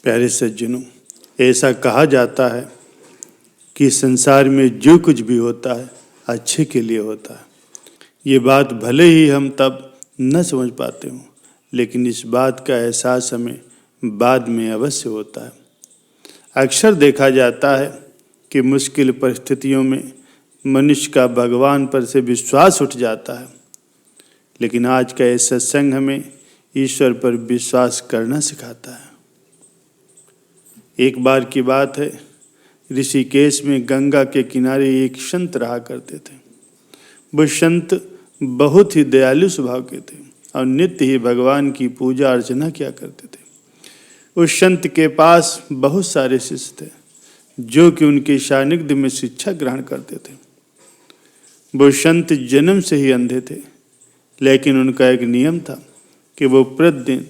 प्यारे सज्जनों, ऐसा कहा जाता है कि संसार में जो कुछ भी होता है अच्छे के लिए होता है। ये बात भले ही हम तब न समझ पाते हों, लेकिन इस बात का एहसास हमें बाद में अवश्य होता है। अक्सर देखा जाता है कि मुश्किल परिस्थितियों में मनुष्य का भगवान पर से विश्वास उठ जाता है, लेकिन आज का ये सत्संग हमें ईश्वर पर विश्वास करना सिखाता है। एक बार की बात है, ऋषिकेश में गंगा के किनारे एक संत रहा करते थे। वो संत बहुत ही दयालु स्वभाव के थे और नित्य ही भगवान की पूजा अर्चना किया करते थे। उस संत के पास बहुत सारे शिष्य थे जो कि उनके सानिध्य में शिक्षा ग्रहण करते थे। वो संत जन्म से ही अंधे थे, लेकिन उनका एक नियम था कि वो प्रतिदिन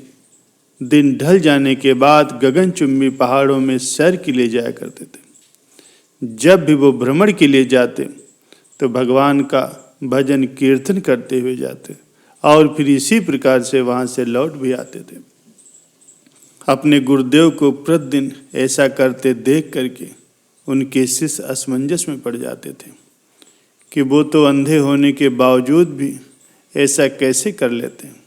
दिन ढल जाने के बाद गगनचुंबी पहाड़ों में सैर के लिए जाया करते थे। जब भी वो भ्रमण के लिए जाते तो भगवान का भजन कीर्तन करते हुए जाते और फिर इसी प्रकार से वहां से लौट भी आते थे। अपने गुरुदेव को प्रतिदिन ऐसा करते देख करके उनके शिष्य असमंजस में पड़ जाते थे कि वो तो अंधे होने के बावजूद भी ऐसा कैसे कर लेते हैं।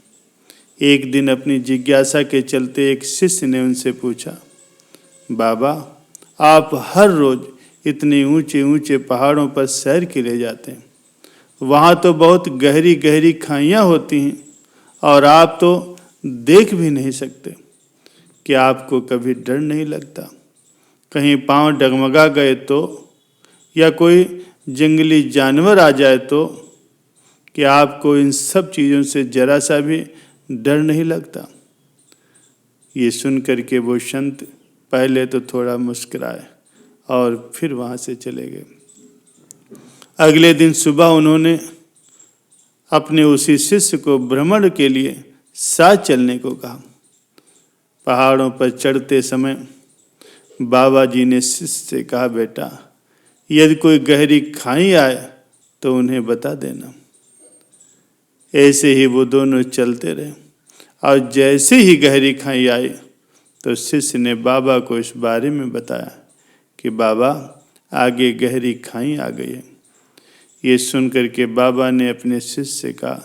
एक दिन अपनी जिज्ञासा के चलते एक शिष्य ने उनसे पूछा, बाबा, आप हर रोज इतने ऊंचे ऊंचे पहाड़ों पर सैर के लिए जाते हैं, वहाँ तो बहुत गहरी गहरी खाइयाँ होती हैं और आप तो देख भी नहीं सकते, क्या आपको कभी डर नहीं लगता? कहीं पांव डगमगा गए तो, या कोई जंगली जानवर आ जाए तो, क्या आपको इन सब चीज़ों से जरा सा भी डर नहीं लगता? ये सुन करके वो संत पहले तो थोड़ा मुस्कुराए और फिर वहाँ से चले गए। अगले दिन सुबह उन्होंने अपने उसी शिष्य को भ्रमण के लिए साथ चलने को कहा। पहाड़ों पर चढ़ते समय बाबा जी ने शिष्य से कहा, बेटा, यदि कोई गहरी खाई आए तो उन्हें बता देना। ऐसे ही वो दोनों चलते रहे और जैसे ही गहरी खाई आई तो शिष्य ने बाबा को इस बारे में बताया कि बाबा, आगे गहरी खाई आ गई है। ये सुन करके बाबा ने अपने शिष्य से कहा,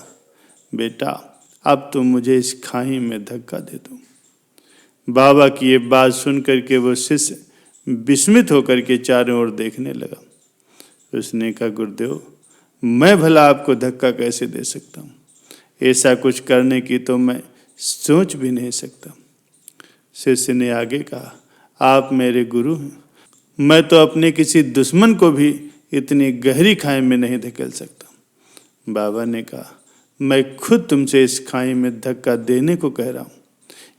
बेटा, अब तो मुझे इस खाई में धक्का दे दो। बाबा की ये बात सुन करके वो शिष्य विस्मित होकर के चारों ओर देखने लगा। उसने कहा, गुरुदेव, मैं भला आपको धक्का कैसे दे सकता हूँ? ऐसा कुछ करने की तो मैं सोच भी नहीं सकता। शिष्य ने आगे कहा, आप मेरे गुरु हैं, मैं तो अपने किसी दुश्मन को भी इतनी गहरी खाई में नहीं धकेल सकता। बाबा ने कहा, मैं खुद तुमसे इस खाई में धक्का देने को कह रहा हूँ।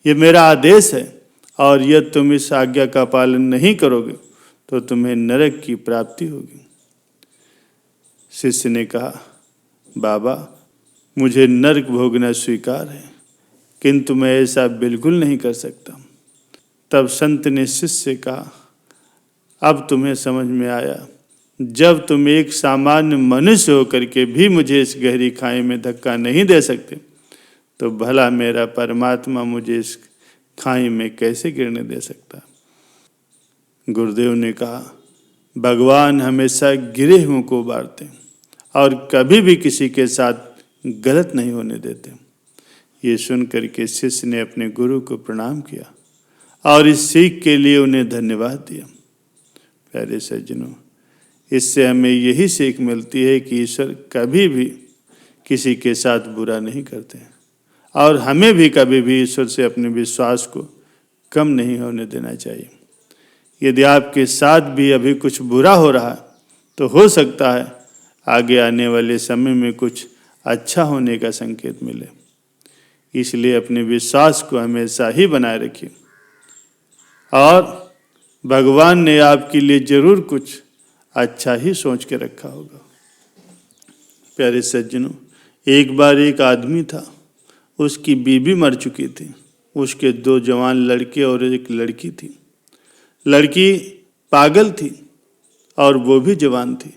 ये मेरा आदेश है और यदि तुम इस आज्ञा का पालन नहीं करोगे तो तुम्हें नरक की प्राप्ति होगी। शिष्य ने कहा, बाबा, मुझे नरक भोगना स्वीकार है, किंतु मैं ऐसा बिल्कुल नहीं कर सकता। तब संत ने शिष्य से कहा, अब तुम्हें समझ में आया, जब तुम एक सामान्य मनुष्य होकर के भी मुझे इस गहरी खाई में धक्का नहीं दे सकते, तो भला मेरा परमात्मा मुझे इस खाई में कैसे गिरने दे सकता? गुरुदेव ने कहा, भगवान हमेशा गिरे हुओं को उबारते और कभी भी किसी के साथ गलत नहीं होने देते। ये सुन करके शिष्य ने अपने गुरु को प्रणाम किया और इस सीख के लिए उन्हें धन्यवाद दिया। प्यारे सज्जनों, इससे हमें यही सीख मिलती है कि ईश्वर कभी भी किसी के साथ बुरा नहीं करते और हमें भी कभी भी ईश्वर से अपने विश्वास को कम नहीं होने देना चाहिए। यदि आपके साथ भी अभी कुछ बुरा हो रहा है तो हो सकता है आगे आने वाले समय में कुछ अच्छा होने का संकेत मिले। इसलिए अपने विश्वास को हमेशा ही बनाए रखिए और भगवान ने आपके लिए जरूर कुछ अच्छा ही सोच के रखा होगा। प्यारे सज्जनों, एक बार एक आदमी था, उसकी बीवी मर चुकी थी। उसके 2 जवान लड़के और एक लड़की थी। लड़की पागल थी और वो भी जवान थी।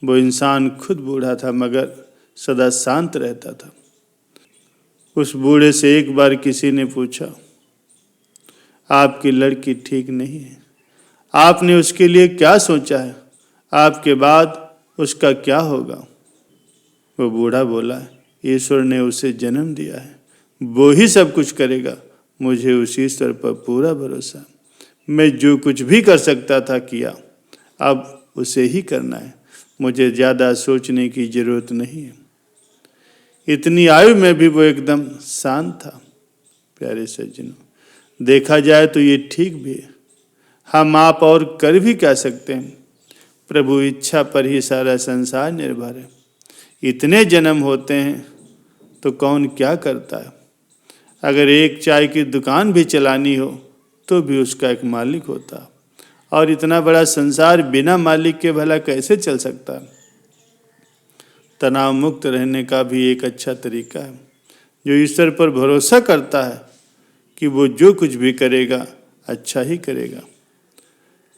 वो इंसान खुद बूढ़ा था मगर सदा शांत रहता था। उस बूढ़े से एक बार किसी ने पूछा, आपकी लड़की ठीक नहीं है। आपने उसके लिए क्या सोचा है? आपके बाद उसका क्या होगा? वो बूढ़ा बोला, ईश्वर ने उसे जन्म दिया है, वो ही सब कुछ करेगा। मुझे उस ईश्वर पर पूरा भरोसा। मैं जो कुछ भी कर सकता था किया, अब उसे ही करना है। मुझे ज़्यादा सोचने की जरूरत नहीं है। इतनी आयु में भी वो एकदम शांत था। प्यारे सज्जनों, देखा जाए तो ये ठीक भी है। हम आप और कर भी क्या सकते हैं? प्रभु इच्छा पर ही सारा संसार निर्भर है। इतने जन्म होते हैं तो कौन क्या करता है? अगर एक चाय की दुकान भी चलानी हो तो भी उसका एक मालिक होता है। और इतना बड़ा संसार बिना मालिक के भला कैसे चल सकता है? तनाव मुक्त रहने का भी एक अच्छा तरीका है। जो ईश्वर पर भरोसा करता है कि वो जो कुछ भी करेगा अच्छा ही करेगा।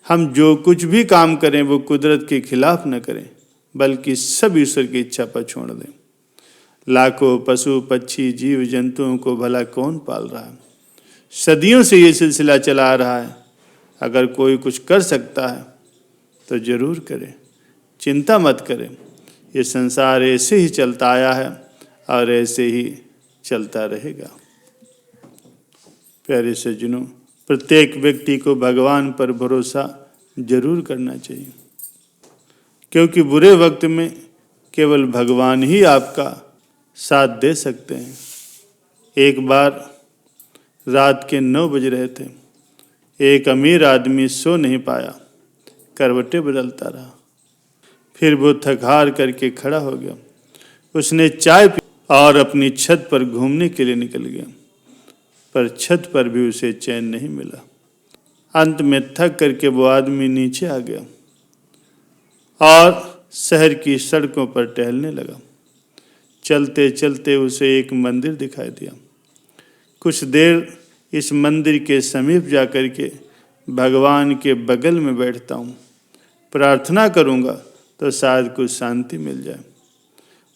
हम जो कुछ भी काम करें वो कुदरत के खिलाफ न करें, बल्कि सब ईश्वर की इच्छा पर छोड़ दें। लाखों पशु पक्षी जीव जंतुओं को भला कौन पाल रहा है? सदियों से ये सिलसिला चला आ रहा है। अगर कोई कुछ कर सकता है तो जरूर करे। चिंता मत करें, ये संसार ऐसे ही चलता आया है और ऐसे ही चलता रहेगा। प्यारे सज्जनों, प्रत्येक व्यक्ति को भगवान पर भरोसा जरूर करना चाहिए, क्योंकि बुरे वक्त में केवल भगवान ही आपका साथ दे सकते हैं। एक बार रात के 9 बज रहे थे। एक अमीर आदमी सो नहीं पाया, करवटें बदलता रहा। फिर वो थक हार करके खड़ा हो गया। उसने चाय पी और अपनी छत पर घूमने के लिए निकल गया, पर छत पर भी उसे चैन नहीं मिला। अंत में थक करके वो आदमी नीचे आ गया और शहर की सड़कों पर टहलने लगा। चलते चलते उसे एक मंदिर दिखाई दिया। कुछ देर इस मंदिर के समीप जाकर के भगवान के बगल में बैठता हूँ, प्रार्थना करूँगा तो शायद कुछ शांति मिल जाए।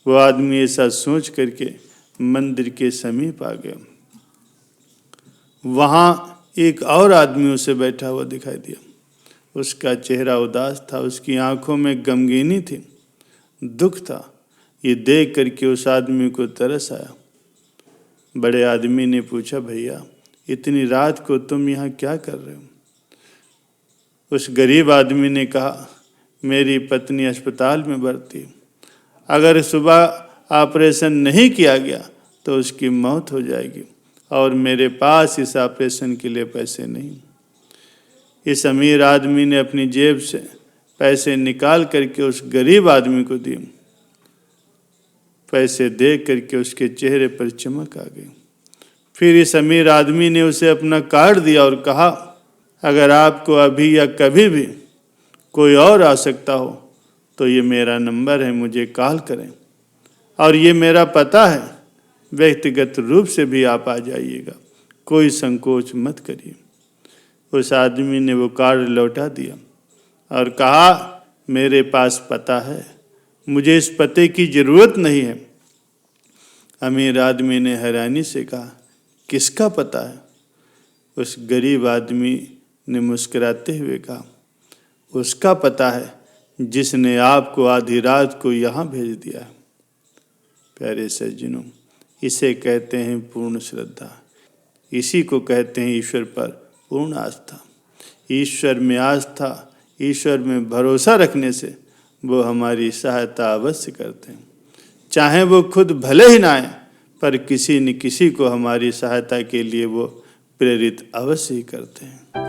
वो आदमी ऐसा सोच करके मंदिर के समीप आ गया। वहाँ एक और आदमी उसे बैठा हुआ दिखाई दिया। उसका चेहरा उदास था, उसकी आंखों में गमगीनी थी, दुख था। ये देख करके उस आदमी को तरस आया। बड़े आदमी ने पूछा, भैया इतनी रात को तुम यहाँ क्या कर रहे हो? उस गरीब आदमी ने कहा, मेरी पत्नी अस्पताल में भर्ती, अगर सुबह ऑपरेशन नहीं किया गया तो उसकी मौत हो जाएगी और मेरे पास इस ऑपरेशन के लिए पैसे नहीं। इस अमीर आदमी ने अपनी जेब से पैसे निकाल करके उस गरीब आदमी को दिए। पैसे देख करके उसके चेहरे पर चमक आ गई। फिर इस अमीर आदमी ने उसे अपना कार्ड दिया और कहा, अगर आपको अभी या कभी भी कोई और आवश्यकता हो तो ये मेरा नंबर है, मुझे कॉल करें और ये मेरा पता है, व्यक्तिगत रूप से भी आप आ जाइएगा, कोई संकोच मत करिए। उस आदमी ने वो कार्ड लौटा दिया और कहा, मेरे पास पता है, मुझे इस पते की जरूरत नहीं है। अमीर आदमी ने हैरानी से कहा, किसका पता है? उस गरीब आदमी ने मुस्कुराते हुए कहा, उसका पता है जिसने आपको आधी रात को यहाँ भेज दिया है। प्यारे सज्जनों, इसे कहते हैं पूर्ण श्रद्धा। इसी को कहते हैं ईश्वर पर पूर्ण आस्था। ईश्वर में आस्था, ईश्वर में भरोसा रखने से वो हमारी सहायता अवश्य करते हैं। चाहे वो खुद भले ही ना आए, पर किसी न किसी को हमारी सहायता के लिए वो प्रेरित अवश्य ही करते हैं।